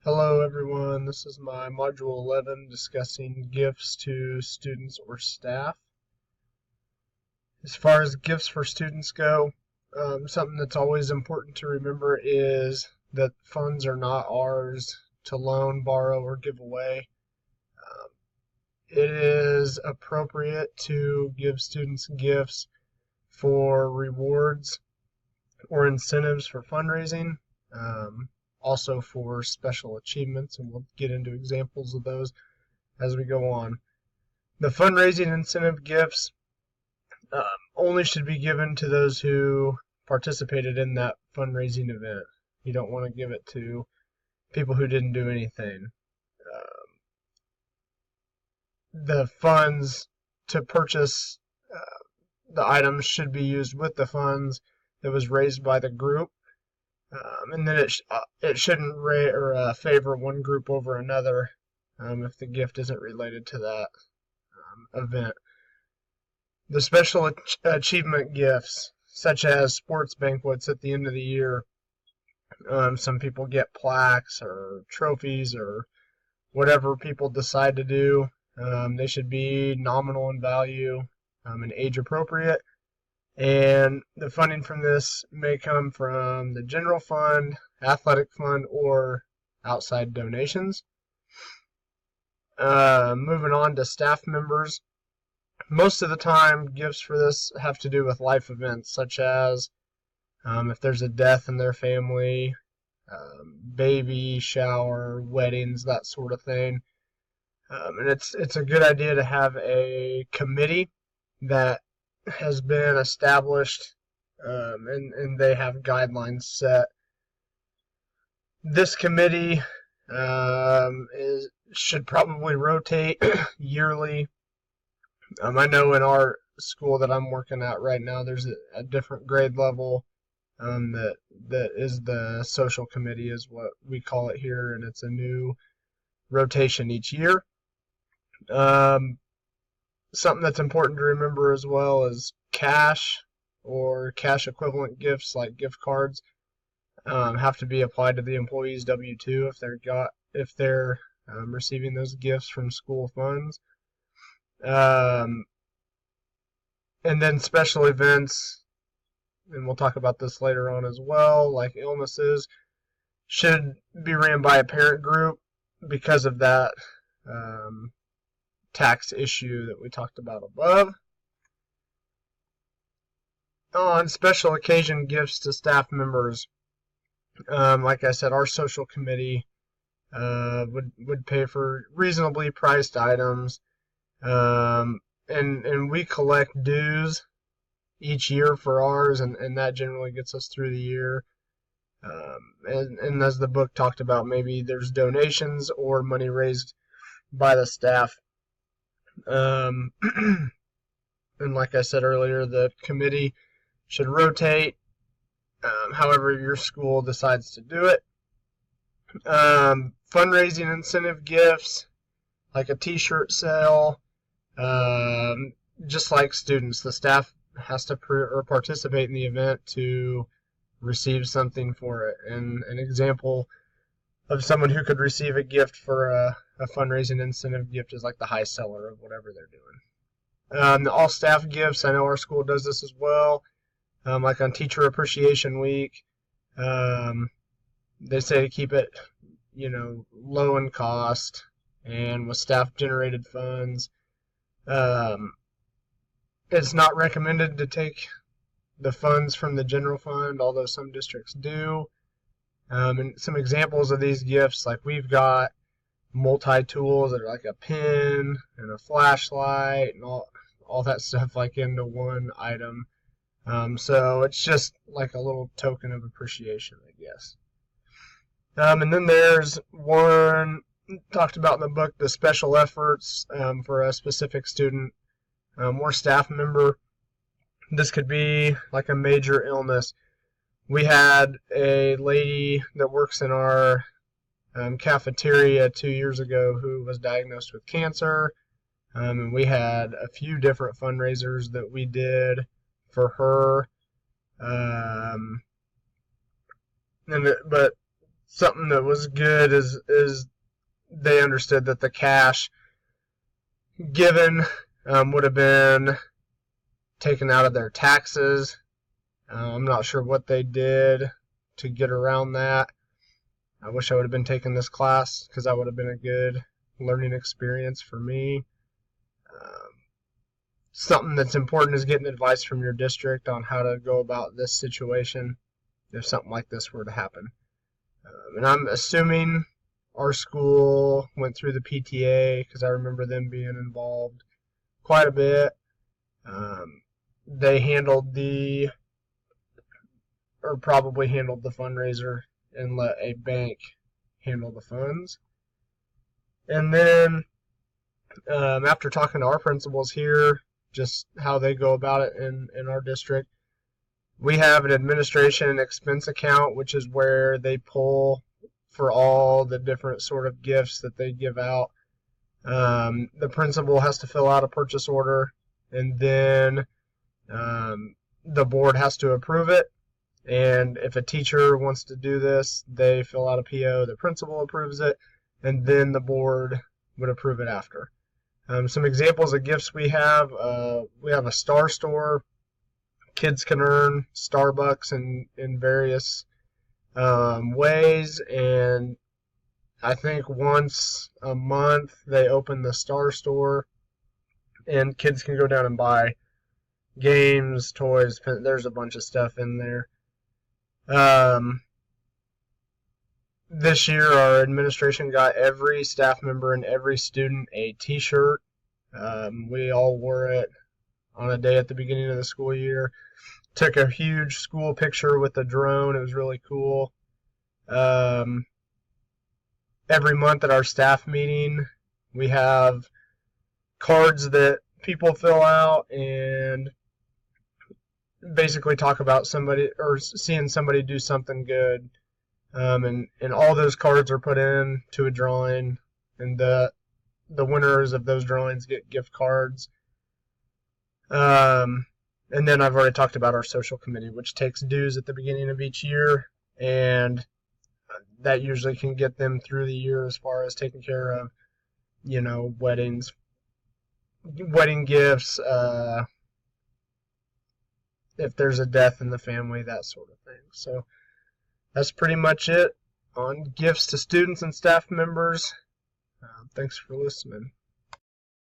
Hello everyone, this is my Module 11 discussing gifts to students or staff. As far as gifts for students go, something that's always important to remember is that funds are not ours to loan, borrow, or give away. It is appropriate to give students gifts for rewards or incentives for fundraising. Also for special achievements, and we'll get into examples of those as we go on. The fundraising incentive gifts only should be given to those who participated in that fundraising event. You don't want to give it to people who didn't do anything. The funds to purchase the items should be used with the funds that was raised by the group. And then it shouldn't favor one group over another if the gift isn't related to that event. The special achievement gifts, such as sports banquets at the end of the year, some people get plaques or trophies or whatever people decide to do. They should be nominal in value and age appropriate. And the funding from this may come from the general fund, athletic fund, or outside donations. Moving on to staff members. Most of the time, gifts for this have to do with life events, such as if there's a death in their family, baby shower, weddings, that sort of thing. And it's a good idea to have a committee that has been established, and they have guidelines set. This committee should probably rotate yearly. I know in our school that I'm working at right now, there's a different grade level that is the social committee, is what we call it here, and it's a new rotation each year. Something that's important to remember as well is cash or cash equivalent gifts like gift cards have to be applied to the employee's W-2 if they're receiving those gifts from school funds. And then special events, and we'll talk about this later on as well, like illnesses, should be ran by a parent group because of that tax issue that we talked about above. On special occasion gifts to staff members, like I said, our social committee would pay for reasonably priced items, and we collect dues each year for ours, and that generally gets us through the year. And as the book talked about, maybe there's donations or money raised by the staff. And like I said earlier, the committee should rotate however your school decides to do it. Fundraising incentive gifts, like a t-shirt sale, just like students, the staff has to participate in the event to receive something for it. And an example of someone who could receive a gift for a fundraising incentive gift is like the high seller of whatever they're doing. The all staff gifts, I know our school does this as well. Like on Teacher Appreciation Week, they say to keep it, low in cost and with staff-generated funds. It's not recommended to take the funds from the general fund, although some districts do. And some examples of these gifts, like we've got multi-tools that are like a pen and a flashlight and all that stuff like into one item. So it's just like a little token of appreciation, I guess. And then there's one talked about in the book, the special efforts for a specific student or staff member. This could be like a major illness. We had a lady that works in our cafeteria 2 years ago who was diagnosed with cancer, and we had a few different fundraisers that we did for her. But something that was good is they understood that the cash given would have been taken out of their taxes. I'm not sure what they did to get around that. I wish I would have been taking this class because that would have been a good learning experience for me. Um, Something that's important is getting advice from your district on how to go about this situation if something like this were to happen. And I'm assuming our school went through the PTA because I remember them being involved quite a bit. They probably handled the fundraiser and let a bank handle the funds. And then after talking to our principals here, just how they go about it in our district, we have an administration and expense account, which is where they pull for all the different sort of gifts that they give out. The principal has to fill out a purchase order, and then the board has to approve it. And if a teacher wants to do this, they fill out a PO, the principal approves it, and then the board would approve it after. Some examples of gifts we have a star store. Kids can earn Starbucks in various ways, and I think once a month they open the star store, and kids can go down and buy games, toys, there's a bunch of stuff in there. This year our administration got every staff member and every student a t-shirt. We all wore it on a day at the beginning of the school year. Took a huge school picture with a drone. It was really cool. Every month at our staff meeting, we have cards that people fill out and basically talk about somebody or seeing somebody do something good. And all those cards are put in to a drawing, and the winners of those drawings get gift cards. And then I've already talked about our social committee, which takes dues at the beginning of each year, and that usually can get them through the year as far as taking care of, weddings, wedding gifts, if there's a death in the family, that sort of thing. So that's pretty much it on gifts to students and staff members. Thanks for listening.